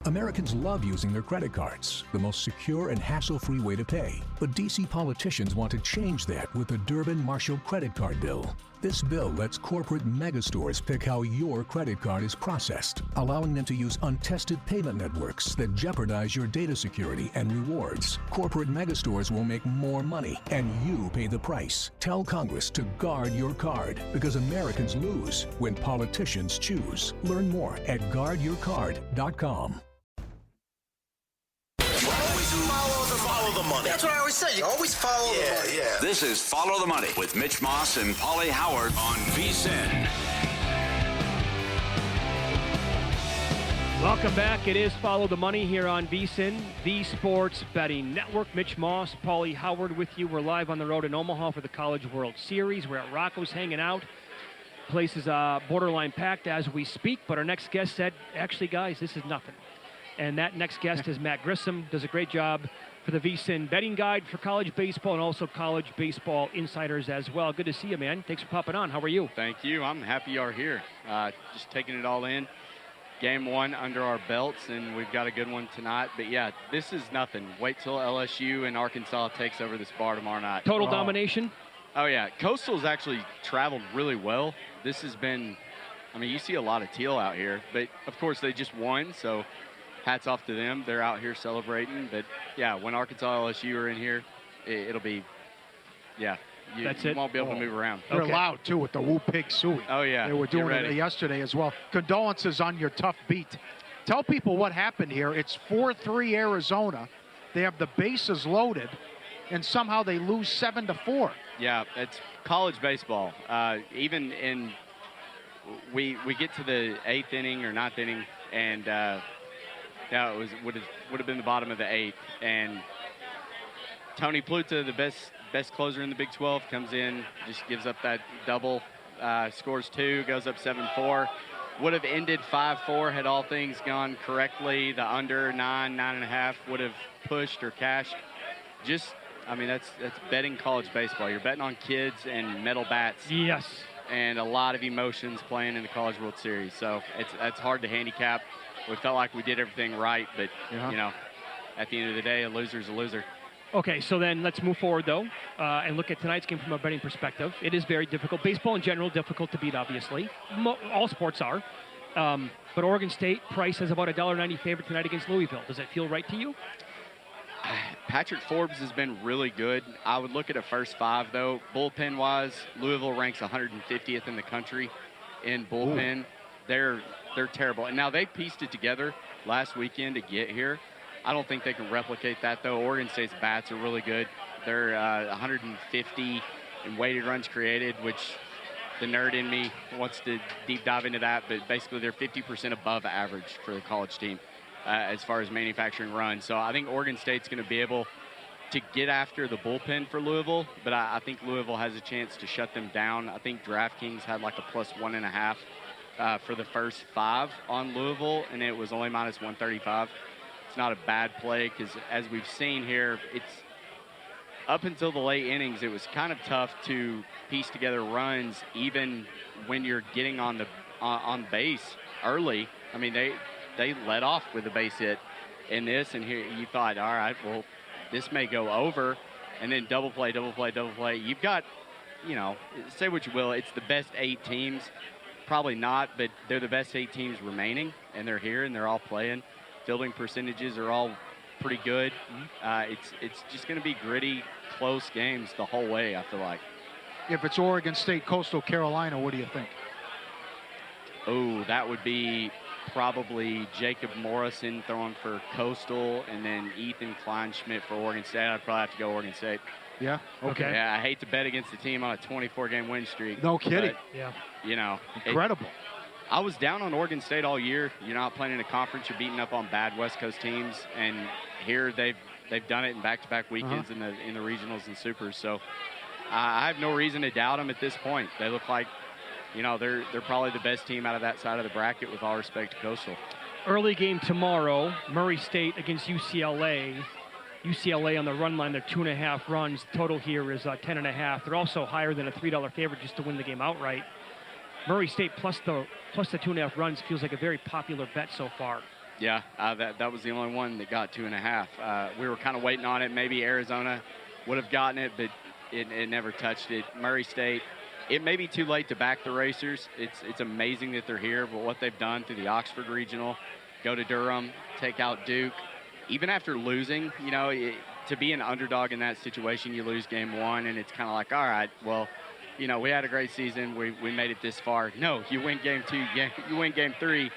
Americans love using their credit cards, the most secure and hassle-free way to pay. But D.C. politicians want to change that with the Durbin-Marshall credit card bill. This bill lets corporate megastores pick how your credit card is processed, allowing them to use untested payment networks that jeopardize your data security and rewards. Corporate megastores will make more money, and you pay the price. Tell Congress to guard your card, because Americans lose when politicians choose. Learn more at guardyourcard.com. Follow the money. That's what I always say. You always follow the money. Yeah. This is Follow the Money with Mitch Moss and Pauly Howard on VSiN. Welcome back. It is Follow the Money here on VSiN, the Sports Betting Network. Mitch Moss, Pauly Howard with you. We're live on the road in Omaha for the College World Series. We're at Rocco's hanging out. Place is borderline packed as we speak, but our next guest said, actually, guys, this is nothing. And that next guest is Matt Grissom, does a great job for the VSiN betting guide for college baseball and also college baseball insiders as well. Good to see you, man. Thanks for popping on. How are you? Thank you. I'm happy you are here. Just taking it all in. Game one under our belts, and we've got a good one tonight. But, yeah, this is nothing. Wait till LSU and Arkansas takes over this bar tomorrow night. Total domination? Oh, yeah. Coastal's actually traveled really well. This has been, I mean, you see a lot of teal out here. But, of course, they just won, so hats off to them. They're out here celebrating. But, yeah, when Arkansas and LSU are in here, it'll be, yeah. You won't be able to move around. They're loud, too, with the Woo Pig Suey. Oh, yeah. They were doing it yesterday as well. Condolences on your tough beat. Tell people what happened here. It's 4-3 Arizona. They have the bases loaded, and somehow they lose 7-4. Yeah, it's college baseball. Even in we get to the 8th inning or 9th inning, and yeah, it would have been the bottom of the 8th, and Tony Pluta, the best closer in the Big 12, comes in, just gives up that double, scores 2, goes up 7-4. Would have ended 5-4 had all things gone correctly. The under 9.5 would have pushed or cashed. Just, I mean, that's betting college baseball. You're betting on kids and metal bats. Yes. And a lot of emotions playing in the College World Series. So that's hard to handicap. We felt like we did everything right, but, you know, at the end of the day, a loser's a loser. Okay, so then let's move forward, though, and look at tonight's game from a betting perspective. It is very difficult. Baseball in general, difficult to beat, obviously. All sports are. But Oregon State, price is about $1.90 favorite tonight against Louisville. Does it feel right to you? Patrick Forbes has been really good. I would look at a first 5, though. Bullpen-wise, Louisville ranks 150th in the country in bullpen. Ooh. They're terrible. And now they pieced it together last weekend to get here. I don't think they can replicate that, though. Oregon State's bats are really good. They're 150 in weighted runs created, which the nerd in me wants to deep dive into that. But basically, they're 50% above average for the college team as far as manufacturing runs. So I think Oregon State's going to be able to get after the bullpen for Louisville. But I think Louisville has a chance to shut them down. I think DraftKings had like a +1.5 for the first 5 on Louisville, and it was only -135. Not a bad play because, as we've seen here, it's up until the late innings, it was kind of tough to piece together runs even when you're getting on base early. I mean, they let off with a base hit in this, and here you thought, all right, well, this may go over, and then double play. You've got, you know, say what you will, it's the best 8 teams. Probably not, but they're the best 8 teams remaining, and they're here, and they're all playing. Fielding percentages are all pretty good. It's just going to be gritty, close games the whole way, I feel like. If it's Oregon State, Coastal Carolina, what do you think? Oh, that would be probably Jacob Morrison throwing for Coastal and then Ethan Kleinschmidt for Oregon State. I'd probably have to go Oregon State. Yeah? Okay. Yeah, I hate to bet against the team on a 24-game win streak. No kidding. But, yeah. You know. Incredible. I was down on Oregon State all year. You're not playing in a conference. You're beating up on bad West Coast teams, and here they've done it in back-to-back weekends in the regionals and supers. So I have no reason to doubt them at this point. They look like, you know, they're probably the best team out of that side of the bracket, with all respect to Coastal. Early game tomorrow, Murray State against UCLA. UCLA on the run line, they're 2.5 runs. Total here is 10.5. They're also higher than a $3 favorite just to win the game outright. Murray State plus the 2.5 runs feels like a very popular bet so far. Yeah, that was the only one that got 2.5. We were kind of waiting on it. Maybe Arizona would have gotten it, but it never touched it. Murray State, it may be too late to back the Racers. It's amazing that they're here, but what they've done through the Oxford Regional, go to Durham, take out Duke, even after losing, to be an underdog in that situation, you lose game 1, and it's kind of like, all right, well, we had a great season. We made it this far. No, you win game 2, you win game 3,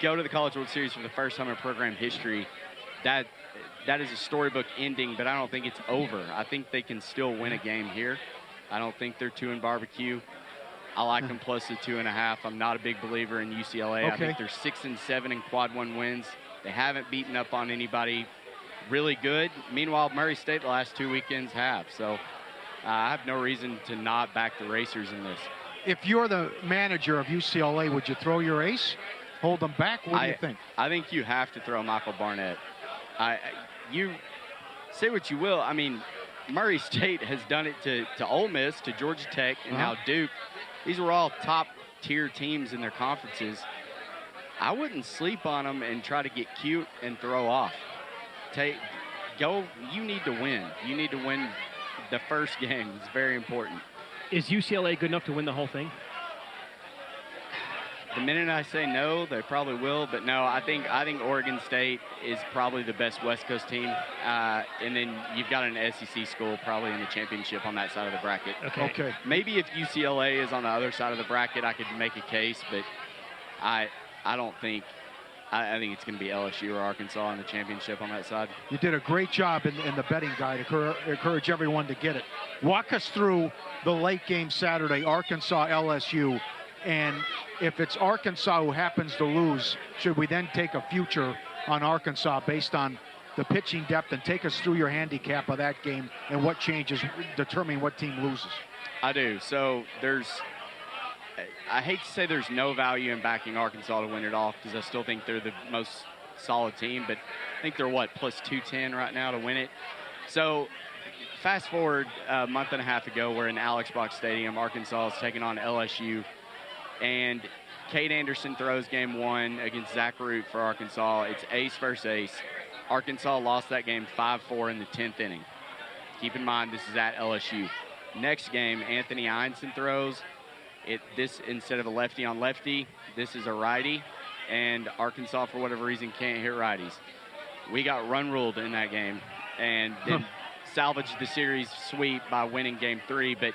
go to the College World Series for the first time in program history. That is a storybook ending, but I don't think it's over. I think they can still win a game here. I don't think they're 2 in barbecue. I like them plus the 2.5. I'm not a big believer in UCLA. Okay. I think they're 6-7 in quad 1 wins. They haven't beaten up on anybody really good. Meanwhile, Murray State the last 2 weekends have. So I have no reason to not back the Racers in this. If you're the manager of UCLA, would you throw your ace? Hold them back? What do you think? I think you have to throw Michael Barnett. You say what you will. I mean, Murray State has done it to Ole Miss, to Georgia Tech, and now Duke. These were all top-tier teams in their conferences. I wouldn't sleep on them and try to get cute and throw off. You need to win. You need to win the first game. It's very important. Is UCLA good enough to win the whole thing? The minute I say no, they probably will. But no, I think Oregon State is probably the best West Coast team. And then you've got an SEC school probably in the championship on that side of the bracket. Okay. Maybe if UCLA is on the other side of the bracket, I could make a case. But I don't think – I think it's going to be LSU or Arkansas in the championship on that side. You did a great job in the betting guide. Encourage everyone to get it. Walk us through the late game Saturday, Arkansas, LSU. And if it's Arkansas who happens to lose, should we then take a future on Arkansas based on the pitching depth? And take us through your handicap of that game and what changes determining what team loses. I do. So I hate to say there's no value in backing Arkansas to win it off because I still think they're the most solid team, but I think they're, plus 210 right now to win it. So fast forward a month and a half ago, we're in Alex Box Stadium. Arkansas is taking on LSU. And Cade Anderson throws game 1 against Zach Root for Arkansas. It's ace versus ace. Arkansas lost that game 5-4 in the 10th inning. Keep in mind, this is at LSU. Next game, Anthony Einson throws. This instead of a lefty on lefty, this is a righty. And Arkansas, for whatever reason, can't hit righties. We got run ruled in that game and then salvaged the series sweep by winning game 3. But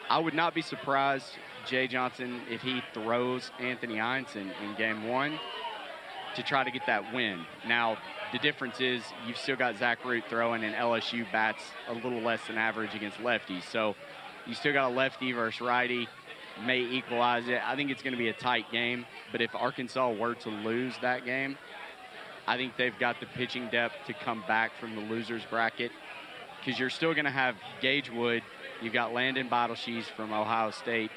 I would not be surprised, Jay Johnson, if he throws Anthony Einson in game 1 to try to get that win. Now, the difference is you've still got Zach Root throwing, and LSU bats a little less than average against lefties. So you still got a lefty versus righty, may equalize it. I think it's going to be a tight game, but if Arkansas were to lose that game, I think they've got the pitching depth to come back from the loser's bracket because you're still going to have Gage Wood. You've got Landon Bottleshees from Ohio State.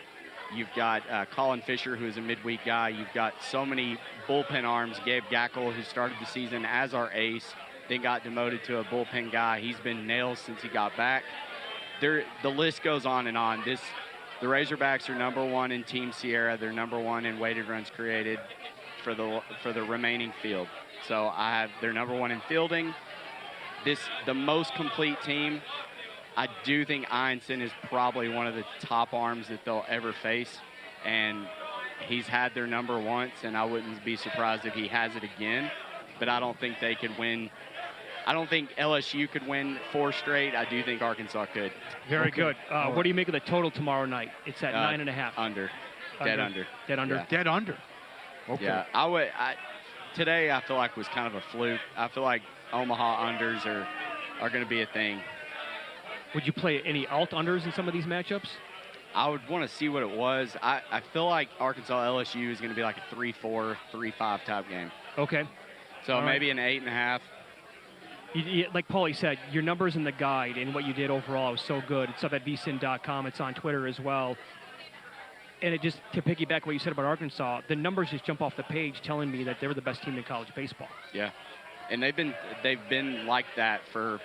You've got Colin Fisher, who is a midweek guy. You've got so many bullpen arms. Gabe Gackle, who started the season as our ace, then got demoted to a bullpen guy. He's been nails since he got back. The list goes on and on. The Razorbacks are number 1 in Team Sierra. They're number 1 in weighted runs created for the remaining field. So they're number 1 in fielding. The most complete team. I do think Einson is probably one of the top arms that they'll ever face, and he's had their number once, and I wouldn't be surprised if he has it again, but I don't think they could win. I don't think LSU could win 4 straight. I do think Arkansas could. Very good. What do you make of the total tomorrow night? It's at 9.5. Under. Dead under. Dead under? Yeah. Dead under. Okay. Yeah, today I feel like was kind of a fluke. I feel like Omaha unders are going to be a thing. Would you play any alt unders in some of these matchups? I would want to see what it was. I feel like Arkansas LSU is going to be like a 3-4, 3-5 type game. Okay. So maybe an 8.5. Like Pauly said, your numbers in the guide and what you did overall was so good. It's up at vsin.com. It's on Twitter as well. And it just, to piggyback what you said about Arkansas, the numbers just jump off the page telling me that they were the best team in college baseball. Yeah. And they've been like that for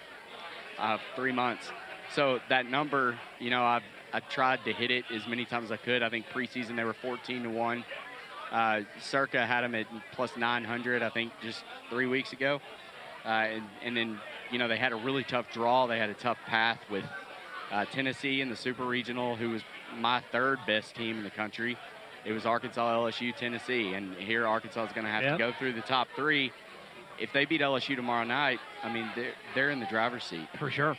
3 months. So that number, I tried to hit it as many times as I could. I think preseason they were 14-1. Circa had them at plus 900, I think, just 3 weeks ago. And then, they had a really tough draw. They had a tough path with Tennessee in the Super Regional, who was my third best team in the country. It was Arkansas, LSU, Tennessee. And here Arkansas is going to have to go through the top three. If they beat LSU tomorrow night, I mean, they're in the driver's seat. For sure.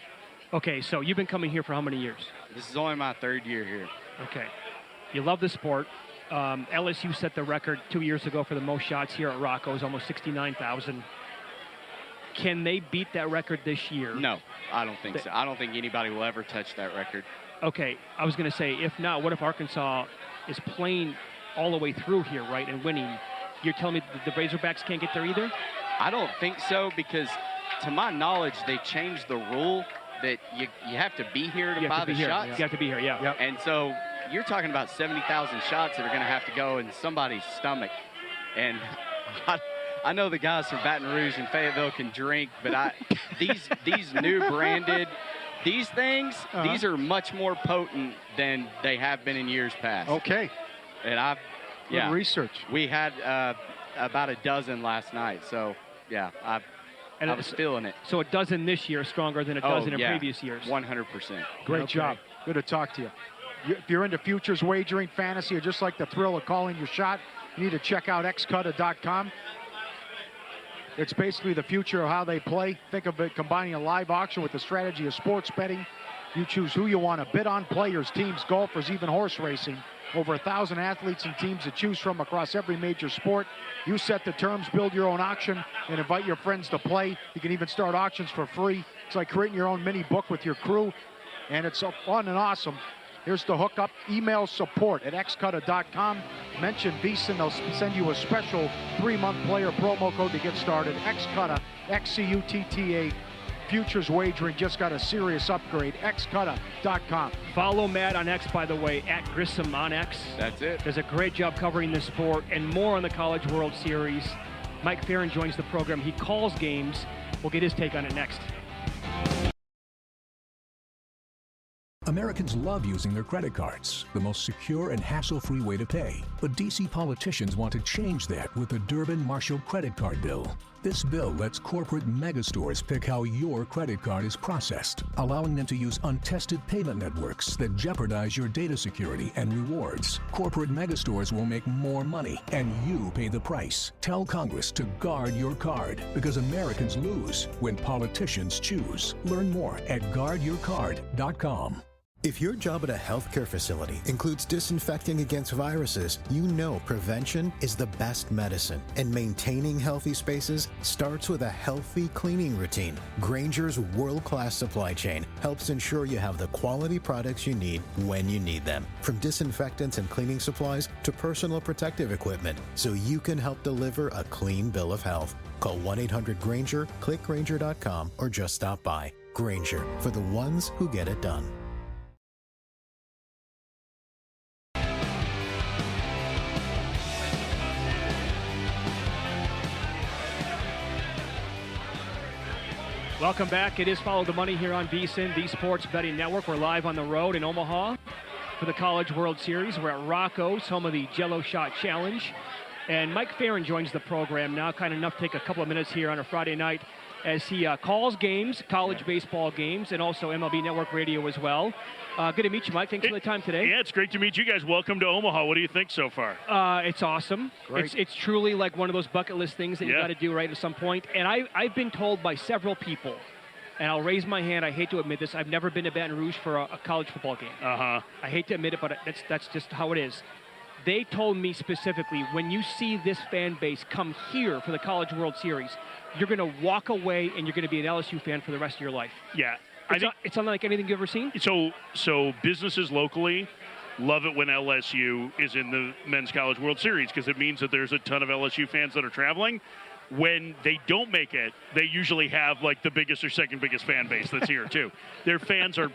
Okay, so you've been coming here for how many years? This is only my third year here. Okay. You love the sport. LSU set the record 2 years ago for the most shots here at Rocco's, almost 69,000. Can they beat that record this year? No, I don't think so. I don't think anybody will ever touch that record. Okay, I was going to say, if not, what if Arkansas is playing all the way through here, right, and winning? You're telling me the Razorbacks can't get there either? I don't think so, because to my knowledge, they changed the rule that you have to be here to buy the shots. You have to be here, yeah. Yep. And so you're talking about 70,000 shots that are going to have to go in somebody's stomach. And I know the guys from Baton Rouge and Fayetteville can drink, but these new branded, these things, these are much more potent than they have been in years past. Okay. And Good research. We had about a dozen last night, so yeah, I was feeling it. So a dozen this year stronger than a dozen in previous years. 100%. Great job. Good to talk to you. If you're into futures wagering, fantasy, or just like the thrill of calling your shot, you need to check out xcutter.com. It's basically the future of how they play. Think of it combining a live auction with the strategy of sports betting. You choose who you want to bid on, players, teams, golfers, even horse racing. Over 1,000 athletes and teams to choose from across every major sport. You set the terms, build your own auction, and invite your friends to play. You can even start auctions for free. It's like creating your own mini book with your crew, and it's so fun and awesome. Here's the hookup. Email support at xcutter.com. Mention VSiN. They'll send you a special 3-month player promo code to get started. xcutter, XCUTTA. Futures wagering just got a serious upgrade. xcutter.com. Follow Matt on X, by the way, at Grissom on X. That's it. Does a great job covering this sport and more on the College World Series. Mike Ferrin joins the program. He calls games. We'll get his take on it next. Americans love using their credit cards, the most secure and hassle-free way to pay. But D.C. politicians want to change that with the Durbin-Marshall credit card bill. This bill lets corporate megastores pick how your credit card is processed, allowing them to use untested payment networks that jeopardize your data security and rewards. Corporate megastores will make more money, and you pay the price. Tell Congress to guard your card, because Americans lose when politicians choose. Learn more at guardyourcard.com. If your job at a healthcare facility includes disinfecting against viruses, you know prevention is the best medicine. And maintaining healthy spaces starts with a healthy cleaning routine. Grainger's world-class supply chain helps ensure you have the quality products you need when you need them. From disinfectants and cleaning supplies to personal protective equipment, so you can help deliver a clean bill of health. Call 1-800-GRAINGER, click Grainger.com, or just stop by. Grainger, for the ones who get it done. Welcome back. It is Follow the Money here on VSiN, the Sports Betting Network. We're live on the road in Omaha for the College World Series. We're at Rocco's, home of the Jello Shot Challenge. And Mike Ferrin joins the program now, kind enough to take a couple of minutes here on a Friday night as he calls games, college baseball games, and also MLB Network Radio as well. Good to meet you, Mike. Thanks for the time today. Yeah, it's great to meet you guys. Welcome to Omaha. What do you think so far? It's awesome. It's truly like one of those bucket list things that you got to do right at some point. And I've been told by several people, and I'll raise my hand, I hate to admit this, I've never been to Baton Rouge for a college football game. I hate to admit it, but that's just how it is. They told me specifically, when you see this fan base come here for the College World Series, you're going to walk away and you're going to be an LSU fan for the rest of your life. Yeah. It's unlike anything you've ever seen? So businesses locally love it when LSU is in the Men's College World Series, because it means that there's a ton of LSU fans that are traveling. When they don't make it, they usually have like the biggest or second biggest fan base that's here too. Their fans are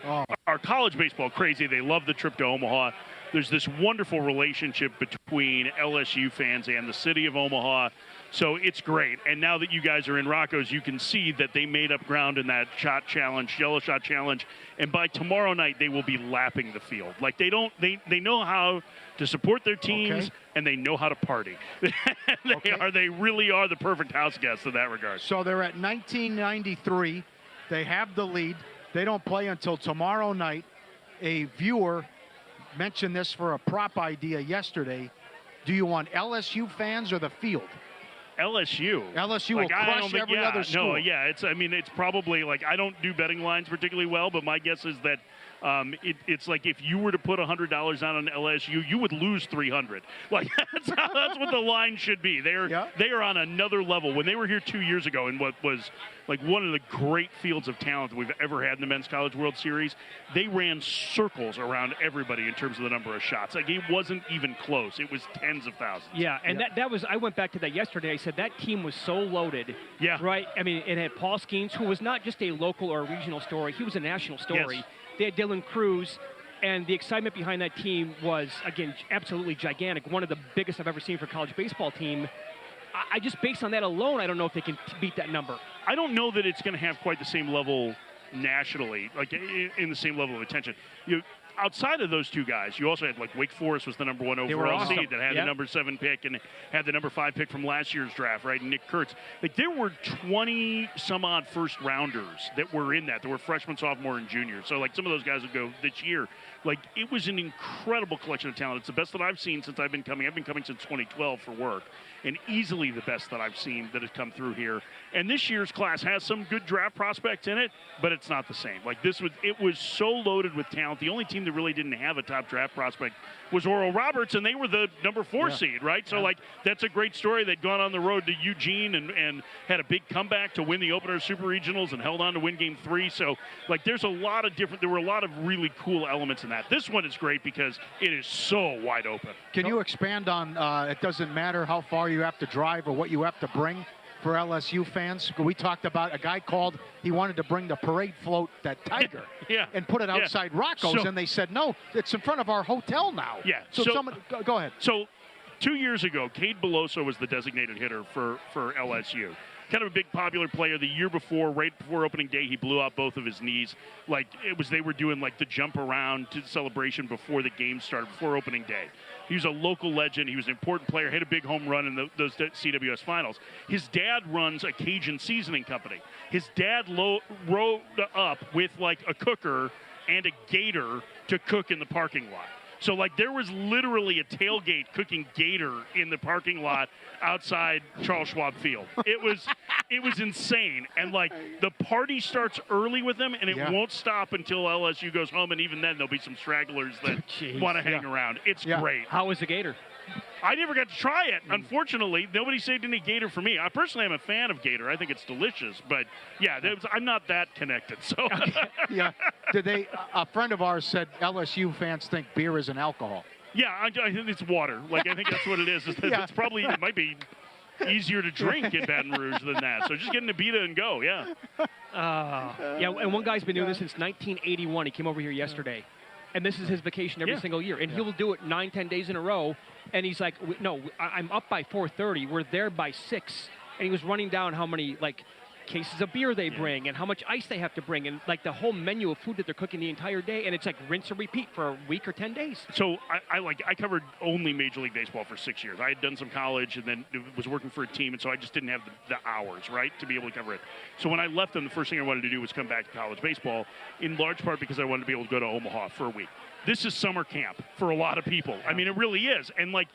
college baseball crazy. They love the trip to Omaha. There's this wonderful relationship between LSU fans and the city of Omaha. So it's great. And now that you guys are in Rocco's, you can see that they made up ground in that shot challenge, yellow shot challenge. And by tomorrow night, they will be lapping the field. Like they know how to support their teams, and they know how to party. They really are the perfect house guests in that regard. So they're at 1993. They have the lead. They don't play until tomorrow night. A viewer mentioned this for a prop idea yesterday. Do you want LSU fans or the field? LSU. LSU will crush every other school. No, yeah. It's probably like I don't do betting lines particularly well, but my guess is that it's like if you were to put $100 on LSU, you would lose $300. Like that's what the line should be. They are on another level. When they were here 2 years ago in what was like one of the great fields of talent that we've ever had in the Men's College World Series, they ran circles around everybody in terms of the number of shots. Like it wasn't even close. It was tens of thousands. Yeah, and that was, I went back to that yesterday. I said that team was so loaded. Yeah. Right? I mean, it had Paul Skeens, who was not just a local or a regional story. He was a national story. Yes. They had Dylan Cruz, and the excitement behind that team was, again, absolutely gigantic. One of the biggest I've ever seen for a college baseball team. I just, based on that alone, I don't know if they can beat that number. I don't know that it's going to have quite the same level nationally, like in the same level of attention. Outside of those two guys, you also had like Wake Forest was the number 1 overall seed that had the number 7 pick and had the number 5 pick from last year's draft, right? And Nick Kurtz. Like there were 20 some odd first rounders that were in that. There were freshmen, sophomore, and junior. So like some of those guys would go this year. Like it was an incredible collection of talent. It's the best that I've seen since I've been coming. I've been coming since 2012 for work, and easily the best that I've seen that has come through here. And this year's class has some good draft prospects in it, but it's not the same. Like it was so loaded with talent. The only team that really didn't have a top draft prospect was Oral Roberts, and they were the number 4 seed, right? So like that's a great story. They'd gone on the road to Eugene and had a big comeback to win the opener Super Regionals and held on to win Game 3. So like there were a lot of really cool elements in that. This one is great because it is so wide open. Can you expand on it doesn't matter how far you have to drive or what you have to bring for LSU fans? We talked about a guy called, he wanted to bring the parade float, that tiger, and put it outside Rocco's, and they said, no, it's in front of our hotel now. Yeah. So someone, go ahead. So 2 years ago, Cade Beloso was the designated hitter for LSU. Kind of a big popular player. The year before, right before opening day, he blew out both of his knees. Like they were doing like the jump around to celebration before the game started, before opening day. He was a local legend. He was an important player. Hit a big home run in those CWS finals. His dad runs a Cajun seasoning company. His dad rode up with like a cooker and a gator to cook in the parking lot. So, like, there was literally a tailgate cooking gator in the parking lot outside Charles Schwab Field. It was insane. And, like, the party starts early with them, and it won't stop until LSU goes home, and even then there'll be some stragglers that want to hang around. It's great. How was the gator? I never got to try it. Unfortunately, nobody saved any gator for me. I personally am a fan of gator. I think it's delicious. But, I'm not that connected. So, A friend of ours said LSU fans think beer is an alcohol. Yeah, I think it's water. Like, I think that's what it is. It's probably, it might be easier to drink in Baton Rouge than that. So just get an Abita and go, and one guy's been doing this since 1981. He came over here yesterday. And this is his vacation every single year. And he'll do it 9-10 days in a row. And he's like, no, I'm up by 4:30. We're there by 6. And he was running down how many, like, cases of beer they bring and how much ice they have to bring and, like, the whole menu of food that they're cooking the entire day. And it's like rinse and repeat for a week or 10 days. So I covered only Major League Baseball for 6 years. I had done some college and then was working for a team. And so I just didn't have the hours, right, to be able to cover it. So when I left them, the first thing I wanted to do was come back to college baseball, in large part because I wanted to be able to go to Omaha for a week. This is summer camp for a lot of people. I mean, it really is. And, like,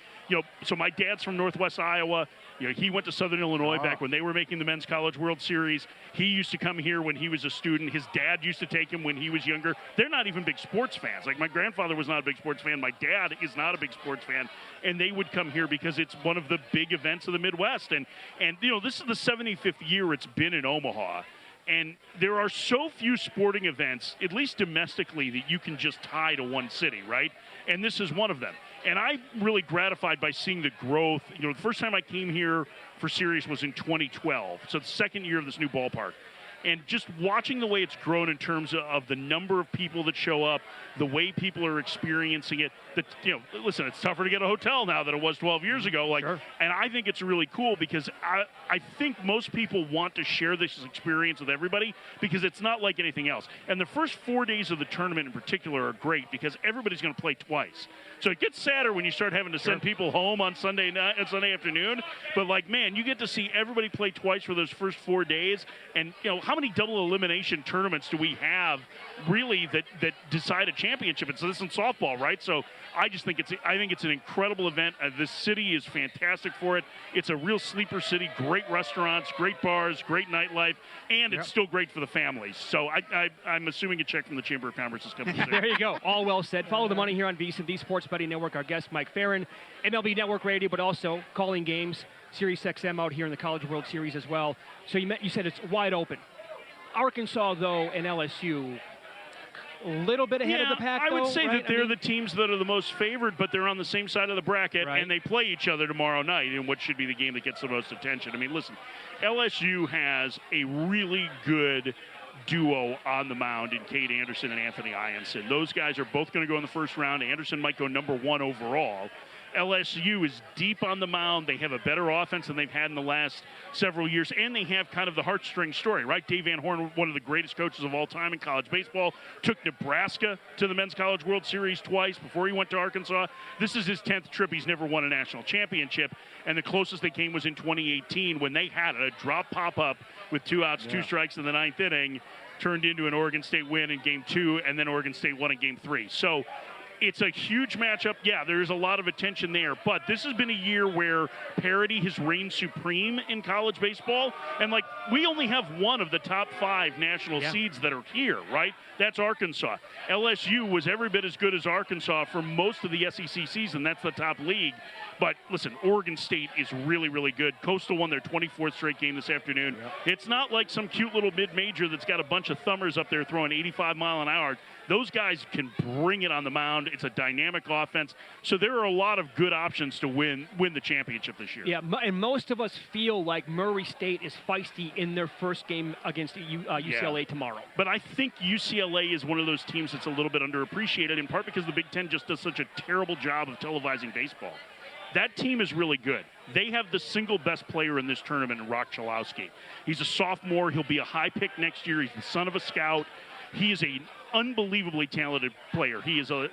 so my dad's from Northwest Iowa. He went to Southern Illinois back when they were making the Men's College World Series. He used to come here when he was a student. His dad used to take him when he was younger. They're not even big sports fans. Like, my grandfather was not a big sports fan. My dad is not a big sports fan. And they would come here because it's one of the big events of the Midwest. And this is the 75th year it's been in Omaha. And there are so few sporting events, at least domestically, that you can just tie to one city, right? And this is one of them. And I'm really gratified by seeing the growth. The first time I came here for Sirius was in 2012. So the second year of this new ballpark. And just watching the way it's grown in terms of the number of people that show up, the way people are experiencing it. Listen, it's tougher to get a hotel now than it was 12 years ago. Sure. And I think it's really cool because I think most people want to share this experience with everybody because it's not like anything else. And the first 4 days of the tournament in particular are great because everybody's going to play twice. So it gets sadder when you start having to send people home on Sunday night and Sunday afternoon. But man, you get to see everybody play twice for those first 4 days. And how many double elimination tournaments do we have really that decide a championship? It's this in softball, right? So I think it's an incredible event. This city is fantastic for it. It's a real sleeper city. Great restaurants, great bars, great nightlife, and it's still great for the families. So I'm assuming a check from the Chamber of Commerce is coming soon. There you go. All well said. Follow the money here on VSiN, the Sports Betting Network. Our guest, Mike Ferrin, MLB Network Radio, but also calling games, SiriusXM out here in the College World Series as well. So you said it's wide open. Arkansas, though, and LSU, a little bit ahead of the pack, I would say right? that they're the teams that are the most favored, but they're on the same side of the bracket, and they play each other tomorrow night in what should be the game that gets the most attention. I mean, listen, LSU has a really good duo on the mound in Cade Anderson and Anthony Ianson. Those guys are both going to go in the first round. Anderson might go number 1 overall. LSU is deep on the mound. They have a better offense than they've had in the last several years, and they have kind of the heartstring story, right? Dave Van Horn, one of the greatest coaches of all time in college baseball, took Nebraska to the Men's College World Series twice before he went to Arkansas. This is his 10th trip. He's never won a national championship, and the closest they came was in 2018 when they had a drop pop-up with 2 outs, 2 strikes in the 9th inning, turned into an Oregon State win in Game 2, and then Oregon State won in Game 3. So it's a huge matchup. Yeah, there's a lot of attention there. But this has been a year where parity has reigned supreme in college baseball. And, we only have one of the top 5 national seeds that are here, right? That's Arkansas. LSU was every bit as good as Arkansas for most of the SEC season. That's the top league. But, listen, Oregon State is really, really good. Coastal won their 24th straight game this afternoon. It's not like some cute little mid-major that's got a bunch of thumbers up there throwing 85 mile an hour. Those guys can bring it on the mound. It's a dynamic offense. So there are a lot of good options to win the championship this year. Yeah, and most of us feel like Murray State is feisty in their first game against UCLA tomorrow. But I think UCLA is one of those teams that's a little bit underappreciated, in part because the Big Ten just does such a terrible job of televising baseball. That team is really good. They have the single best player in this tournament in Rock Chalowski. He's a sophomore. He'll be a high pick next year. He's the son of a scout. He is an unbelievably talented player. He is a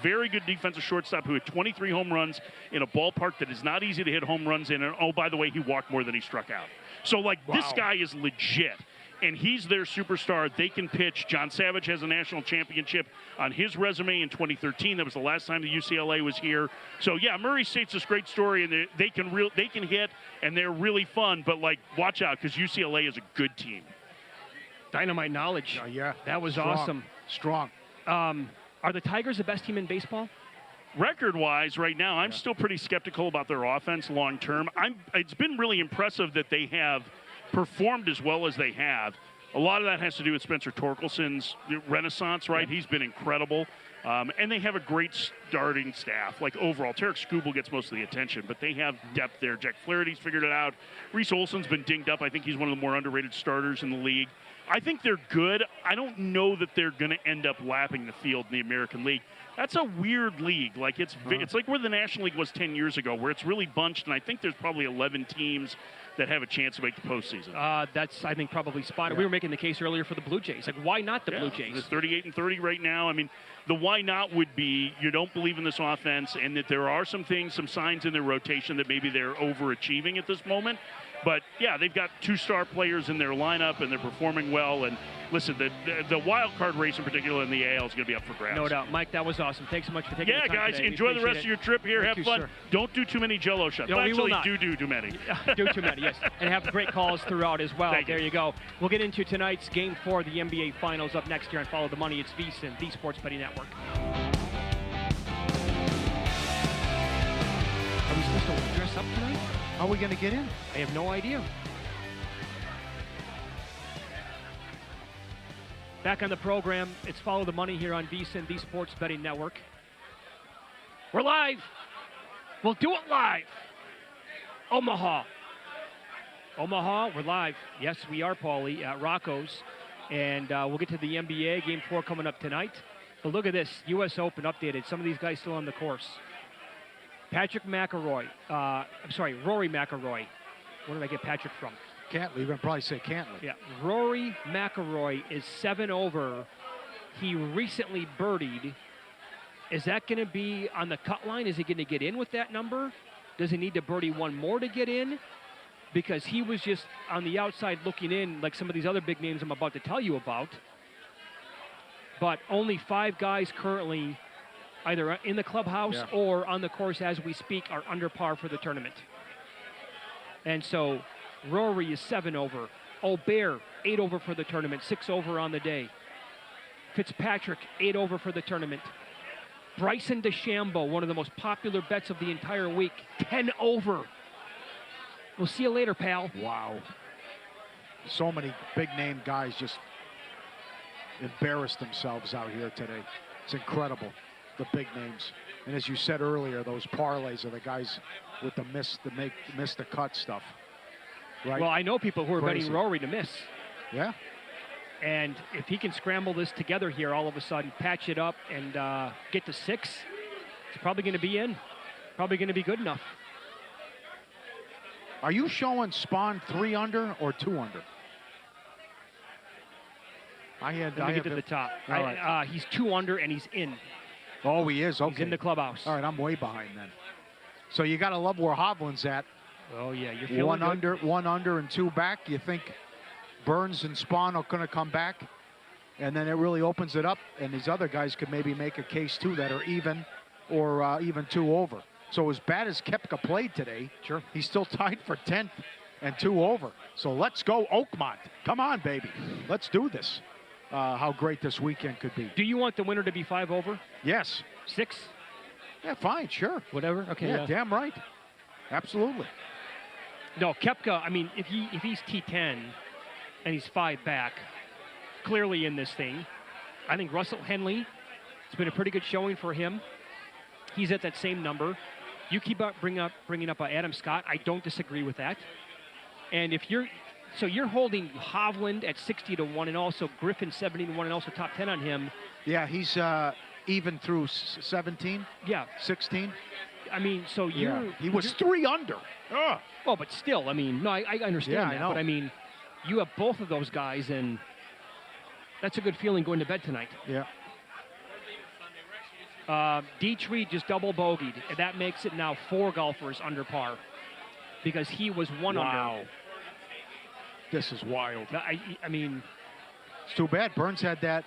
very good defensive shortstop who had 23 home runs in a ballpark that is not easy to hit home runs in. And, oh, by the way, he walked more than he struck out. So, this guy is legit. And he's their superstar. They can pitch. John Savage has a national championship on his resume in 2013. That was the last time the UCLA was here. So, yeah, Murray State's this great story, and they can hit, and they're really fun. But, watch out, because UCLA is a good team. Dynamite knowledge. Yeah. That was awesome. Strong. Are the Tigers the best team in baseball? Record-wise, right now, I'm still pretty skeptical about their offense long-term. It's been really impressive that they have performed as well as they have. A lot of that has to do with Spencer Torkelson's renaissance, right? He's been incredible. And they have a great starting staff. Overall, Tarek Skubal gets most of the attention, but they have depth there. Jack Flaherty's figured it out. Reese Olson's been dinged up. I think he's one of the more underrated starters in the league. I think they're good. I don't know that they're going to end up lapping the field in the American League. That's a weird league. It's like where the National League was 10 years ago, where it's really bunched, and I think there's probably 11 teams that have a chance to make the postseason. That's, I think, probably spot. We were making the case earlier for the Blue Jays. Why not the Blue Jays? There's 38-30 right now. I mean, the why not would be you don't believe in this offense, and that there are some signs in their rotation that maybe they're overachieving at this moment. But, yeah, they've got 2-star players in their lineup, and they're performing well. And, listen, the wild card race in particular in the AL is going to be up for grabs. No doubt. Mike, that was awesome. Thanks so much for taking the time guys, today. enjoy the rest of your trip here. Thank have you, fun. Sir. Don't do too many Jell-O shots. No, we will not. Do too many. Do too many, yes. And have great calls throughout as well. There you go. We'll get into tonight's Game 4 of the NBA Finals up next here on Follow the Money. It's VSiN, the Sports Betting Network. Are we supposed to dress up tonight? How are we going to get in? I have no idea. Back on the program, it's Follow the Money here on VSiN, the Sports Betting Network. We're live. We'll do it live. Omaha. Omaha, we're live. Yes, we are, Pauly, at Rocco's. And we'll get to the NBA. Game 4 coming up tonight. But look at this. U.S. Open updated. Some of these guys still on the course. Rory McIlroy. Where did I get Patrick from? Cantley. You're going to probably say Cantley. Yeah. Rory McIlroy is 7 over. He recently birdied. Is that going to be on the cut line? Is he going to get in with that number? Does he need to birdie one more to get in? Because he was just on the outside looking in like some of these other big names I'm about to tell you about. But only 5 guys currently either in the clubhouse or on the course as we speak are under par for the tournament. And so Rory is 7 over. Aubert, 8 over for the tournament, 6 over on the day. Fitzpatrick, 8 over for the tournament. Bryson DeChambeau, one of the most popular bets of the entire week, 10 over. We'll see you later, pal. Wow. So many big-name guys just embarrassed themselves out here today. It's incredible, the big names. And as you said earlier, those parlays are the guys with the miss the cut stuff. Right? Well, I know people who are betting Rory to miss. Yeah. And if he can scramble this together here all of a sudden, patch it up and get to 6, it's probably going to be in. Probably going to be good enough. Are you showing Spawn 3 under or 2 under? Let me get to the top. All right. He's 2 under and he's in. Oh, he is? Okay. He's in the clubhouse. All right, I'm way behind then. So you got to love where Hovland's at. Oh, yeah, you're feeling good. 1 under and 2 back. You think Burns and Spawn are going to come back? And then it really opens it up, and these other guys could maybe make a case, too, that are even or even 2 over. So as bad as Koepka played today, sure, he's still tied for 10th and 2 over. So let's go, Oakmont. Come on, baby. Let's do this. How great this weekend could be. Do you want the winner to be 5 over? Yes. 6? Yeah, fine, sure. Whatever? Okay. Yeah, damn right. Absolutely. No, Koepka, I mean, if he's T10 and he's 5 back, clearly in this thing. I think Russell Henley, it's been a pretty good showing for him. He's at that same number. You keep bringing up Adam Scott. I don't disagree with that. And if you're holding Hovland at 60 to 1 and also Griffin 70 to 1 and also top 10 on him. Yeah, he's even through 17. Yeah, 16. I mean, so he was 3 under. Ugh. Well, but still, I mean, no, I understand that. I know. But I mean, you have both of those guys, and that's a good feeling going to bed tonight. Yeah. Dietrich just double bogeyed, and that makes it now 4 golfers under par because he was 1 under. Wow. This is wild. I mean, it's too bad. Burns had that.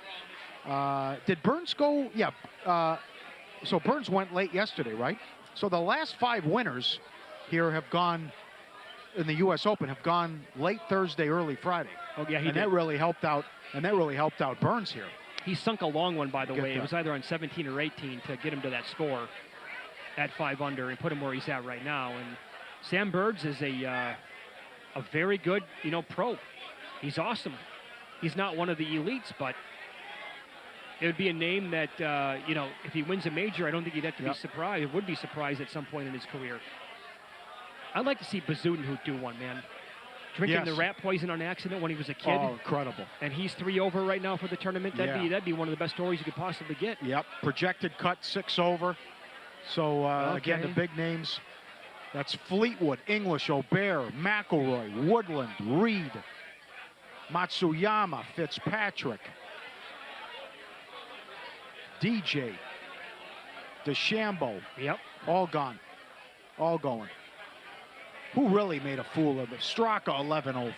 Did Burns go? Yeah. So Burns went late yesterday, right? So the last 5 winners here have gone in the U.S. Open have gone late Thursday, early Friday. Oh yeah, that really helped out. And that really helped out Burns here. He sunk a long one, by the way. It was either on 17 or 18 to get him to that score at 5 under and put him where he's at right now. And Sam Burns is a very good, pro. He's awesome. He's not one of the elites, but it would be a name that, if he wins a major, I don't think he'd have to be surprised. Would be surprised at some point in his career. I'd like to see Bezuidenhout do one, man. Drinking the rat poison on accident when he was a kid. Oh, incredible. And he's 3 over right now for the tournament. That'd be one of the best stories you could possibly get. Yep. Projected cut 6 over. So, again, the big names. That's Fleetwood, English, Aubert, McIlroy, Woodland, Reed, Matsuyama, Fitzpatrick, DJ, DeChambeau. Yep. All gone. All going. Who really made a fool of it? Straka, 11 over.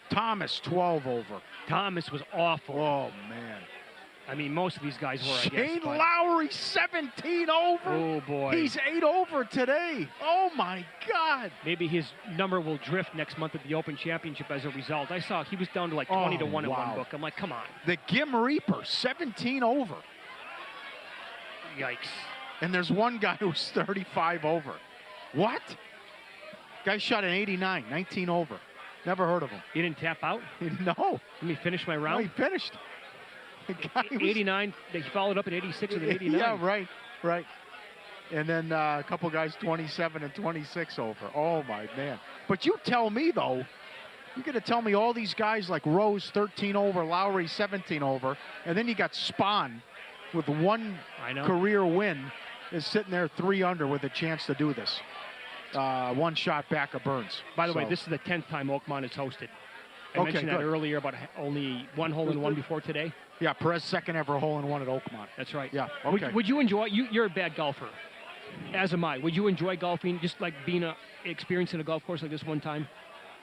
Thomas, 12 over. Thomas was awful. Oh, man. I mean, most of these guys were, I guess. Shane Lowry, 17 over. Oh, boy. He's 8 over today. Oh, my God. Maybe his number will drift next month at the Open Championship as a result. I saw he was down to like 20 to 1 in one book. I'm like, come on. The Gim Reaper, 17 over. Yikes. And there's one guy who's 35 over. What? Guy shot an 89, 19 over. Never heard of him. He didn't tap out? No. Let me finish my round. No, he finished. 89. He followed up at 86 with an 89. Yeah, right. And then a couple guys 27 and 26 over. Oh, my man. But you tell me, though, you're going to tell me all these guys like Rose 13 over, Lowry 17 over, and then you got Spahn with one career win is sitting there 3 under with a chance to do this. One shot back of Burns. By the way, this is the 10th time Oakmont has hosted. I mentioned that earlier about only one hole-in-one before today. Yeah, Perez second ever hole-in-one at Oakmont. That's right. Yeah, okay. Would you enjoy, you're a bad golfer, as am I. Would you enjoy golfing, just like experiencing a golf course like this one time?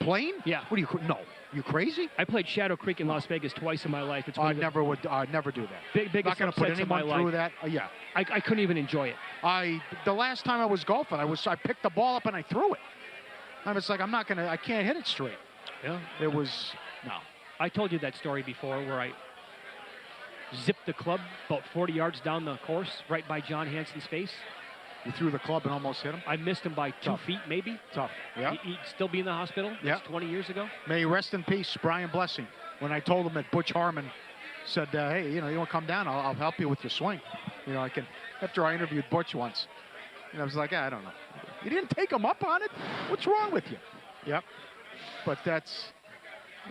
Playing? Yeah. What are you, no. You crazy? I played Shadow Creek in Las Vegas twice in my life. It's I'd never do that. Biggest not going to put anyone through that. Yeah. I couldn't even enjoy it. The last time I was golfing, I picked the ball up and I threw it. I was like, I can't hit it straight. Yeah. It was, no. I told you that story before where I zipped the club about 40 yards down the course right by John Hansen's face. You threw the club and almost hit him? I missed him by 2 feet, maybe. Tough, yeah. He'd still be in the hospital. Yeah. That's 20 years ago. May he rest in peace, Brian Blessing. When I told him that Butch Harmon said, hey, you want to come down? I'll help you with your swing. After I interviewed Butch once. And I was like, I don't know. You didn't take him up on it? What's wrong with you? Yep. But that's,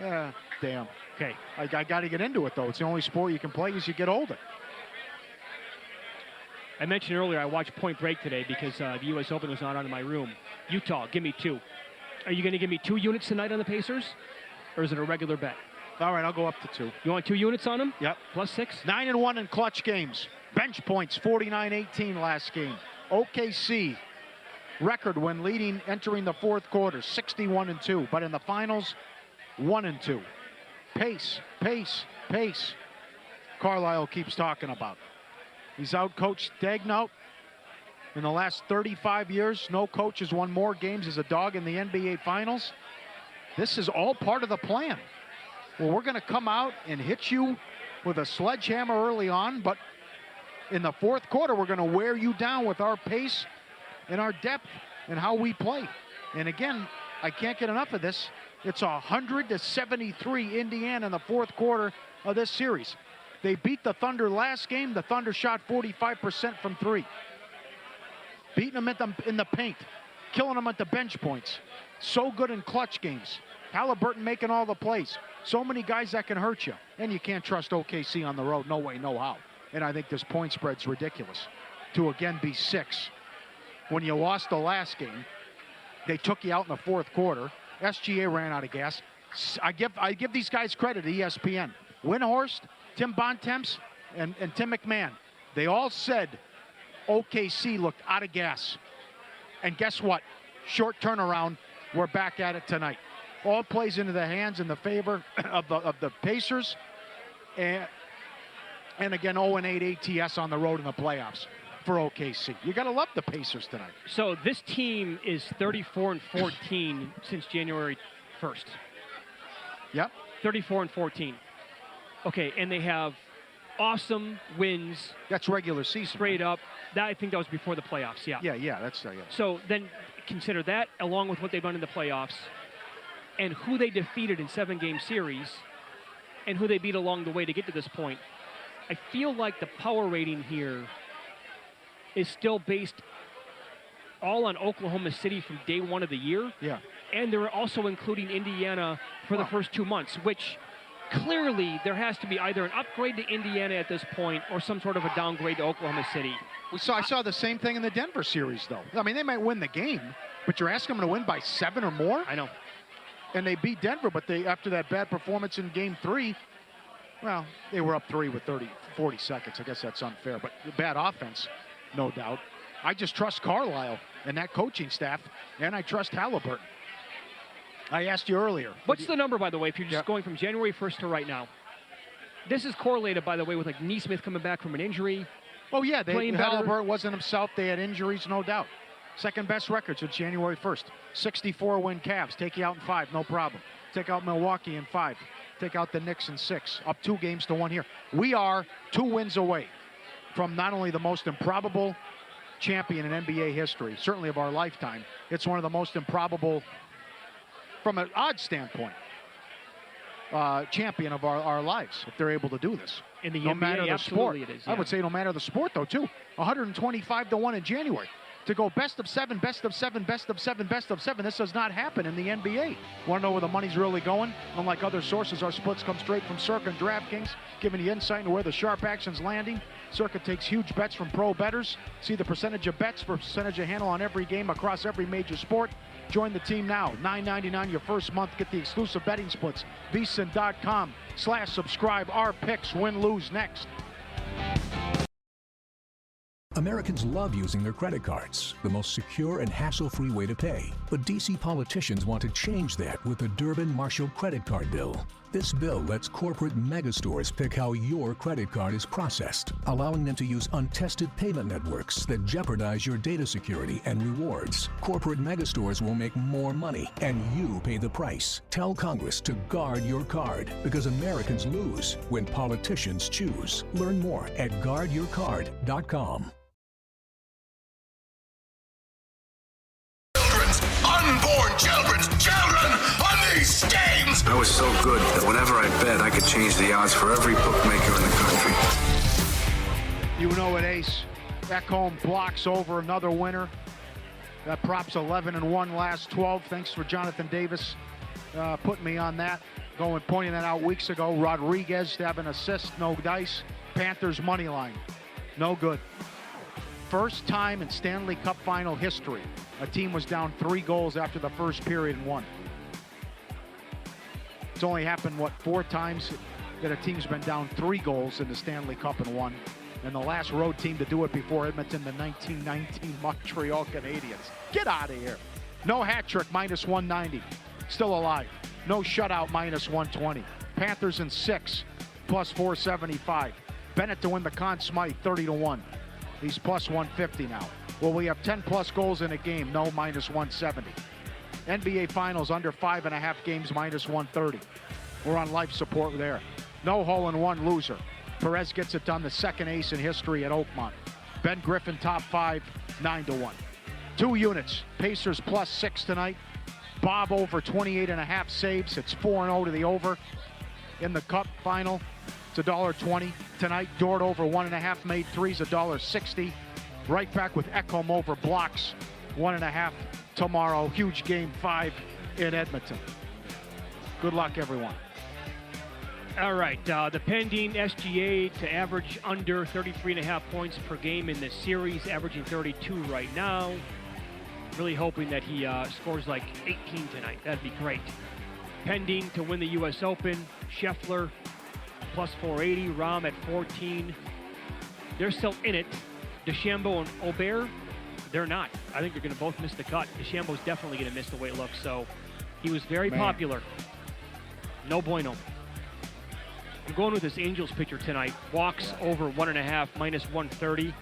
damn. Okay. I got to get into it, though. It's the only sport you can play as you get older. I mentioned earlier I watched Point Break today because the U.S. Open was not on in my room. Utah, give me 2. Are you going to give me 2 units tonight on the Pacers? Or is it a regular bet? All right, I'll go up to 2. You want 2 units on them? Yep. Plus 6? 9-1 in clutch games. Bench points, 49-18 last game. OKC, record when leading entering the fourth quarter, 61-2. But in the finals, 1-2. Pace. Carlisle keeps talking about. He's out-coached Dagnout. In the last 35 years, no coach has won more games as a dog in the NBA Finals. This is all part of the plan. Well, we're going to come out and hit you with a sledgehammer early on, but in the fourth quarter, we're going to wear you down with our pace and our depth and how we play. And again, I can't get enough of this. It's 100-73 Indiana in the fourth quarter of this series. They beat the Thunder last game. The Thunder shot 45% from 3. Beating them in the paint. Killing them at the bench points. So good in clutch games. Halliburton making all the plays. So many guys that can hurt you. And you can't trust OKC on the road. No way, no how. And I think this point spread's ridiculous. To again be 6. When you lost the last game, they took you out in the fourth quarter. SGA ran out of gas. I give these guys credit at ESPN. Windhorst, Tim Bontemps, and Tim McMahon. They all said OKC looked out of gas. And guess what? Short turnaround. We're back at it tonight. All plays into the hands in the favor of the Pacers. And again, 0-8 ATS on the road in the playoffs for OKC. You got to love the Pacers tonight. So this team is 34-14 since January 1st. Yep. 34-14. Okay, and they have awesome wins. That's regular season. Straight up. I think that was before the playoffs, yeah. Yeah, that's... yeah. So then consider that along with what they've done in the playoffs and who they defeated in 7-game series and who they beat along the way to get to this point. I feel like the power rating here is still based all on Oklahoma City from day one of the year. Yeah. And they're also including Indiana for the first 2 months, which... Clearly, there has to be either an upgrade to Indiana at this point or some sort of a downgrade to Oklahoma City. I saw the same thing in the Denver series, though. I mean, they might win the game, but you're asking them to win by 7 or more? I know. And they beat Denver, but after that bad performance in Game 3, well, they were up 3 with 40 seconds. I guess that's unfair, but bad offense, no doubt. I just trust Carlisle and that coaching staff, and I trust Halliburton. I asked you earlier. What's the number, by the way, if you're just going from January 1st to right now? This is correlated, by the way, with like Neesmith coming back from an injury. Oh, yeah. Halliburton wasn't himself. They had injuries, no doubt. Second best record since January 1st. 64-win Cavs. Take you out in 5, no problem. Take out Milwaukee in 5. Take out the Knicks in 6. Up 2 games to 1 here. We are 2 wins away from not only the most improbable champion in NBA history, certainly of our lifetime. It's one of the most improbable, from an odd standpoint, champion of our lives, if they're able to do this. In the no NBA, matter the sport. absolutely it is. I would say no matter the sport, though, too. 125-1 in January. To go best of 7, best of 7, best of 7, best of 7. This does not happen in the NBA. Want to know where the money's really going? Unlike other sources, our splits come straight from Circa and DraftKings, giving you insight into where the sharp action's landing. Circa takes huge bets from pro bettors. See the percentage of bets for percentage of handle on every game across every major sport. Join the team now. $9.99 your first month. Get the exclusive betting splits. VSiN.com/subscribe. Our picks, win, lose, next. Americans love using their credit cards, the most secure and hassle-free way to pay. But D.C. politicians want to change that with the Durbin-Marshall credit card bill. This bill lets corporate megastores pick how your credit card is processed, allowing them to use untested payment networks that jeopardize your data security and rewards. Corporate megastores will make more money, and you pay the price. Tell Congress to guard your card, because Americans lose when politicians choose. Learn more at guardyourcard.com. Unborn children on these games. I was so good that whenever I bet, I could change the odds for every bookmaker in the country. You know it, Ace. Ekholm blocks over another winner. That props 11-1 last 12. Thanks for Jonathan Davis putting me on that. Pointing that out weeks ago. Rodriguez to have an assist, no dice. Panthers money line, no good. First time in Stanley Cup final history, a team was down 3 goals after the first period and won. It's only happened, 4 times that a team's been down 3 goals in the Stanley Cup and won. And the last road team to do it before Edmonton, the 1919 Montreal Canadiens. Get out of here. No hat trick, -190. Still alive. No shutout, -120. Panthers in 6, +475. Bennett to win the Conn Smythe, 30-1. He's +150 now. Well, we have 10+ goals in a game, no, -170. NBA Finals under 5.5 games, -130. We're on life support there. No hole-in-one loser. Perez gets it done, the second ace in history at Oakmont. Ben Griffin, top 5, 9-1. 2 units, Pacers +6 tonight. Bob over 28.5 saves. It's 4-0 to the over. In the Cup final, it's $1.20 tonight. Dort over 1.5 made threes, $1.60. Right back with Ekholm over blocks, 1.5 tomorrow. Huge game 5 in Edmonton. Good luck, everyone. All right, the pending SGA to average under 33.5 points per game in this series, averaging 32 right now. Really hoping that he scores like 18 tonight. That'd be great. Pending to win the U.S. Open, Scheffler +480, Rahm at 14. They're still in it. DeChambeau and Aubert, they're not. I think they're going to both miss the cut. DeChambeau's definitely going to miss the way it looks. So he was very popular. No bueno. I'm going with this Angels pitcher tonight. Walks over 1.5, -130.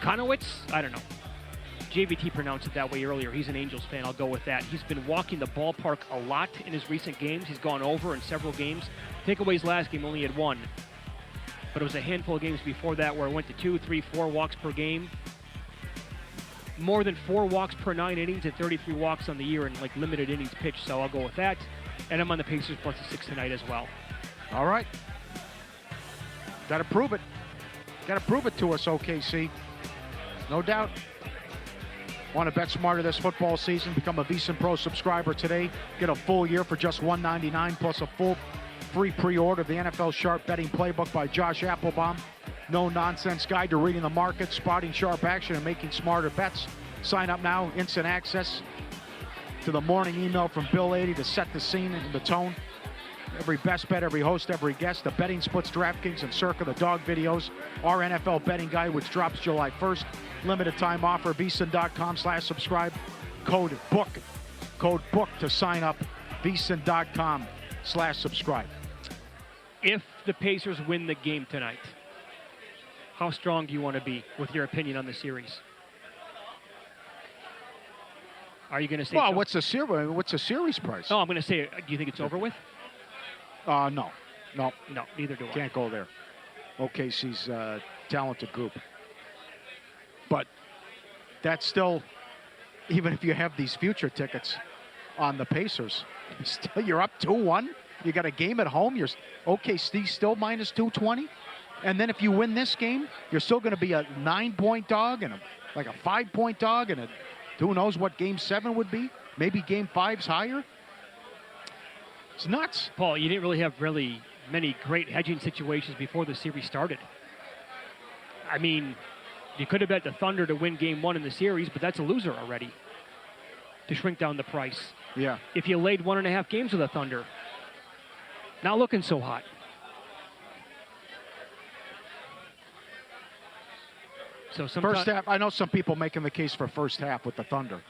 Konowitz? I don't know. JVT pronounced it that way earlier. He's an Angels fan. I'll go with that. He's been walking the ballpark a lot in his recent games. He's gone over in several games. Takeaway's last game only had 1. But it was a handful of games before that where it went to 2, 3, 4 walks per game. More than 4 walks per 9 innings and 33 walks on the year in like limited innings pitched. So I'll go with that. And I'm on the Pacers +6 tonight as well. All right. Got to prove it. Got to prove it to us, OKC. No doubt. Want to bet smarter this football season? Become a VSiN Pro subscriber today. Get a full year for just $199 plus a full free pre-order of the NFL Sharp Betting Playbook by Josh Applebaum. No-nonsense guide to reading the market, spotting sharp action, and making smarter bets. Sign up now. Instant access to the morning email from Bill 80 to set the scene and the tone. Every best bet, every host, every guest, the betting splits, DraftKings, and Circa, the dog videos, our NFL betting guide, which drops July 1st. Limited time offer, VSiN.com/subscribe. Code BOOK to sign up, VSiN.com/subscribe. If the Pacers win the game tonight, how strong do you want to be with your opinion on the series? Are you going to say? Well, what's the series price? No, I'm going to say. Do you think it's over with? No, neither do I. Can't go there. OKC's talented group, but that's still, even if you have these future tickets on the Pacers, still you're up 2-1 You got a game at home. You're OKC still minus 220. And then if you win this game, you're still going to be a 9-point dog and a 5-point dog. And who knows what Game 7 would be. Maybe Game 5's higher. It's nuts. Paul, you didn't really have many great hedging situations before the series started. I mean, you could have bet the Thunder to win Game 1 in the series, but that's a loser already to shrink down the price. Yeah. If you laid 1.5 games with the Thunder, not looking so hot. So first half, I know some people making the case for first half with the Thunder.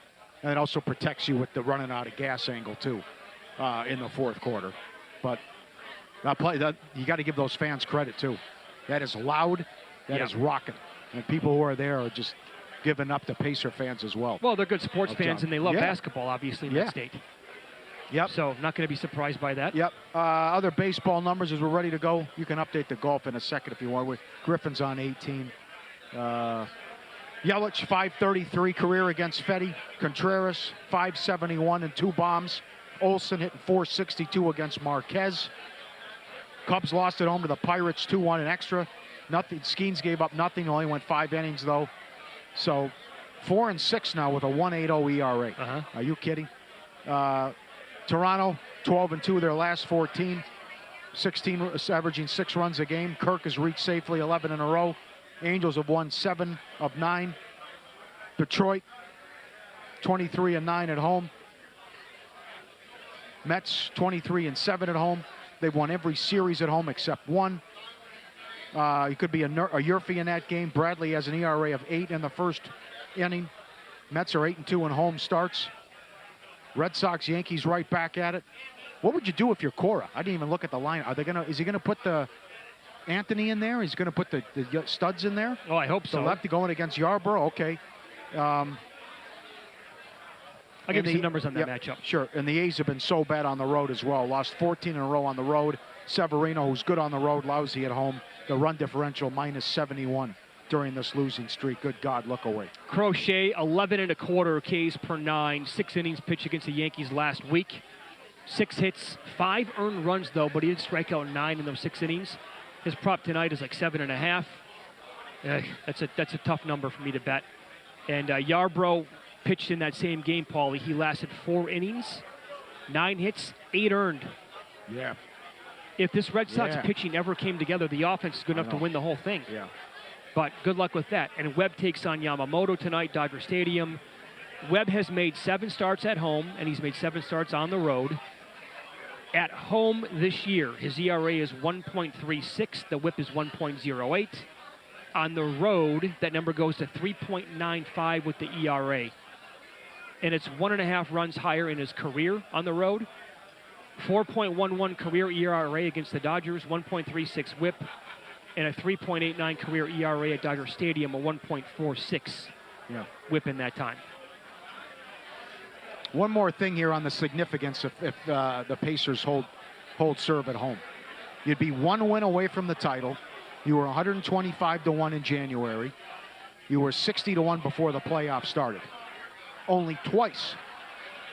And it also protects you with the running out of gas angle, too, in the fourth quarter. But you got to give those fans credit, too. That is loud. That is rocking. And people who are there are just giving up to Pacer fans as well. Well, they're good sports fans, and they love basketball, obviously, in that state. Yep. So not going to be surprised by that. Yep. Other baseball numbers as we're ready to go. You can update the golf in a second if you want. Griffin's on 18. Yelich, 533 career against Fetty. Contreras, 571 and 2 bombs. Olsen hitting 462 against Marquez. Cubs lost at home to the Pirates 2-1 in extra. Nothing. Skeens gave up nothing. Only went 5 innings, though. So 4-6 now with a 1.80 ERA. Are you kidding? Toronto, 12-2 their last 14. 16, averaging 6 runs a game. Kirk has reached safely 11 in a row. Angels have won 7 of 9. Detroit, 23-9 at home. Mets, 23-7 at home. They've won every series at home except one. It could be a Yurfee in that game. Bradley has an ERA of 8 in the first inning. Mets are 8-2 in home starts. Red Sox, Yankees right back at it. What would you do if you're Cora? I didn't even look at the line. Is he gonna put the Anthony in there? He's gonna put the studs in there? Oh, I hope so. The lefty going against Yarborough. Okay. I'll give you some numbers on that matchup. Sure. And the A's have been so bad on the road as well. Lost 14 in a row on the road. Severino, who's good on the road, lousy at home. The run differential minus 71 during this losing streak. Good God, look away. Crochet, 11.25 Ks per 9. 6 innings pitched against the Yankees last week. 6 hits, 5 earned runs, though, but he did strike out 9 in those 6 innings. His prop tonight is like 7.5. That's a tough number for me to bet. And Yarbrough pitched in that same game, Pauly. He lasted 4 innings, 9 hits, 8 earned. Yeah. If this Red Sox pitching ever came together, the offense is good enough to win the whole thing. Yeah. But good luck with that. And Webb takes on Yamamoto tonight, Dodger Stadium. Webb has made 7 starts at home, and he's made 7 starts on the road. At home this year, his ERA is 1.36. The whip is 1.08. On the road, that number goes to 3.95 with the ERA. And it's 1.5 runs higher in his career on the road. 4.11 career ERA against the Dodgers, 1.36 whip, and a 3.89 career ERA at Dodger Stadium, a 1.46 whip in that time. One more thing here on the significance if the Pacers hold serve at home. You'd be 1 win away from the title. You were 125-1 in January. You were 60-1 before the playoffs started. Only twice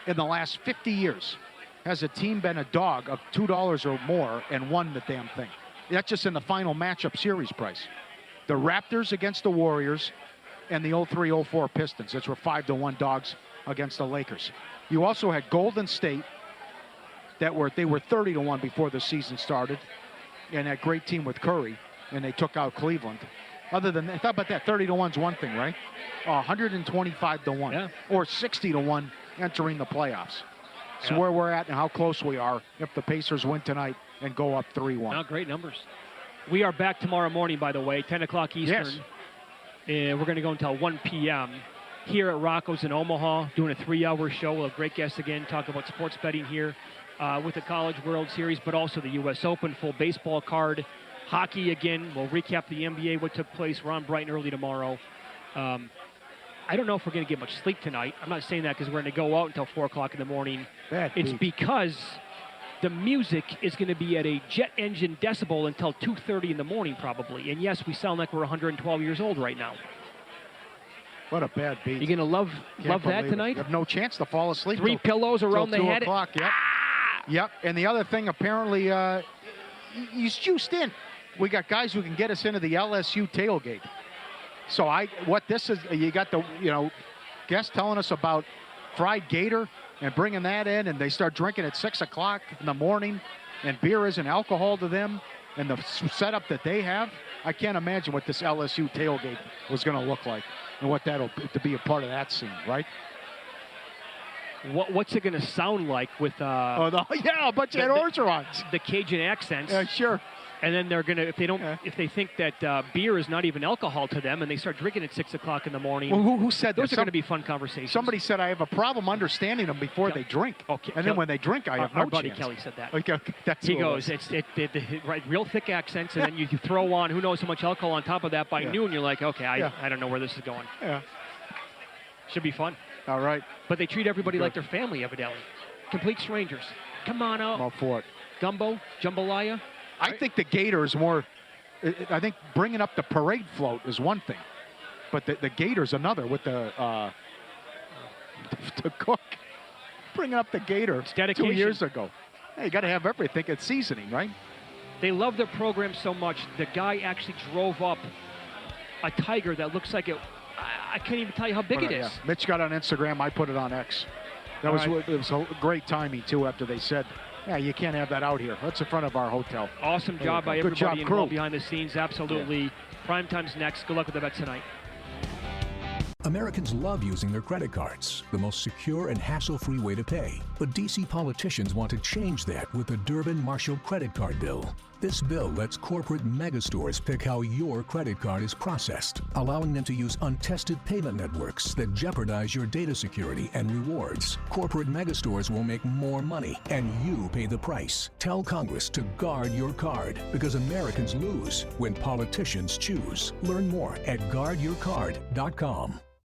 in the last 50 years has a team been a dog of $2 or more and won the damn thing. That's just in the final matchup series price. The Raptors against the Warriors and the 03-04 Pistons. That's were 5-1 dogs against the Lakers. You also had Golden State they were 30-1 before the season started, and that great team with Curry, and they took out Cleveland. Other than that, how about that? 30-1's one thing, right? 125-1 or 60-1 entering the playoffs. So where we're at and how close we are if the Pacers win tonight and go up 3-1. Now, great numbers. We are back tomorrow morning, by the way, 10 o'clock Eastern. Yes. And we're going to go until 1 p.m. here at Rocco's in Omaha, doing a 3-hour show. We'll have great guests again, talk about sports betting here with the College World Series, but also the U.S. Open, full baseball card. Hockey again. We'll recap the NBA, what took place. We're on bright and early tomorrow. I don't know if we're going to get much sleep tonight. I'm not saying that because we're going to go out until 4 o'clock in the morning. It's because the music is going to be at a jet engine decibel until 2:30 in the morning probably. And yes, we sound like we're 112 years old right now. What a bad beat. You going to love that tonight? You have no chance to fall asleep. 3 pillows around the head. 2 o'clock, yep. Yep, and the other thing, apparently, he's juiced in. We got guys who can get us into the LSU tailgate. So what this is, you got the, guest telling us about fried gator and bringing that in, and they start drinking at 6 o'clock in the morning, and beer isn't alcohol to them, and the setup that they have. I can't imagine what this LSU tailgate was going to look like and what that'll to be a part of that scene, right? What's it going to sound like with a bunch of Orgerons, the Cajun accents? Yeah, sure. And then they're gonna, if they think that beer is not even alcohol to them, and they start drinking at 6 o'clock in the morning. Well, who said those that? are going to be fun conversations. Somebody said I have a problem understanding them before they drink. Okay, and then when they drink, I have no Our buddy chance. Kelly said that. Okay, that's he goes, it's right, real thick accents, and then you throw on who knows how much alcohol on top of that by noon. You're like, okay, I don't know where this is going. Yeah, should be fun. All right. But they treat everybody like their family, evidently. Complete strangers. Come on out. I'm all for it. Gumbo, jambalaya. I think the gator is more. I think bringing up the parade float is one thing, but the gator's another with the cook. Bringing up the gator 2 years ago. Hey, you got to have everything. It's seasoning, right? They love their program so much. The guy actually drove up a tiger that looks like it. I can't even tell you how big it is. Yeah. Mitch got on Instagram. I put it on X. It was a great timing, too, after they said, yeah, you can't have that out here. That's in front of our hotel. Awesome job by Good everybody job, involved crew. behind the scenes. Absolutely. Yeah. Prime time's next. Good luck with the bets tonight. Americans love using their credit cards, the most secure and hassle-free way to pay. But D.C. politicians want to change that with the Durbin-Marshall credit card bill. This bill lets corporate megastores pick how your credit card is processed, allowing them to use untested payment networks that jeopardize your data security and rewards. Corporate megastores will make more money, and you pay the price. Tell Congress to guard your card, because Americans lose when politicians choose. Learn more at guardyourcard.com.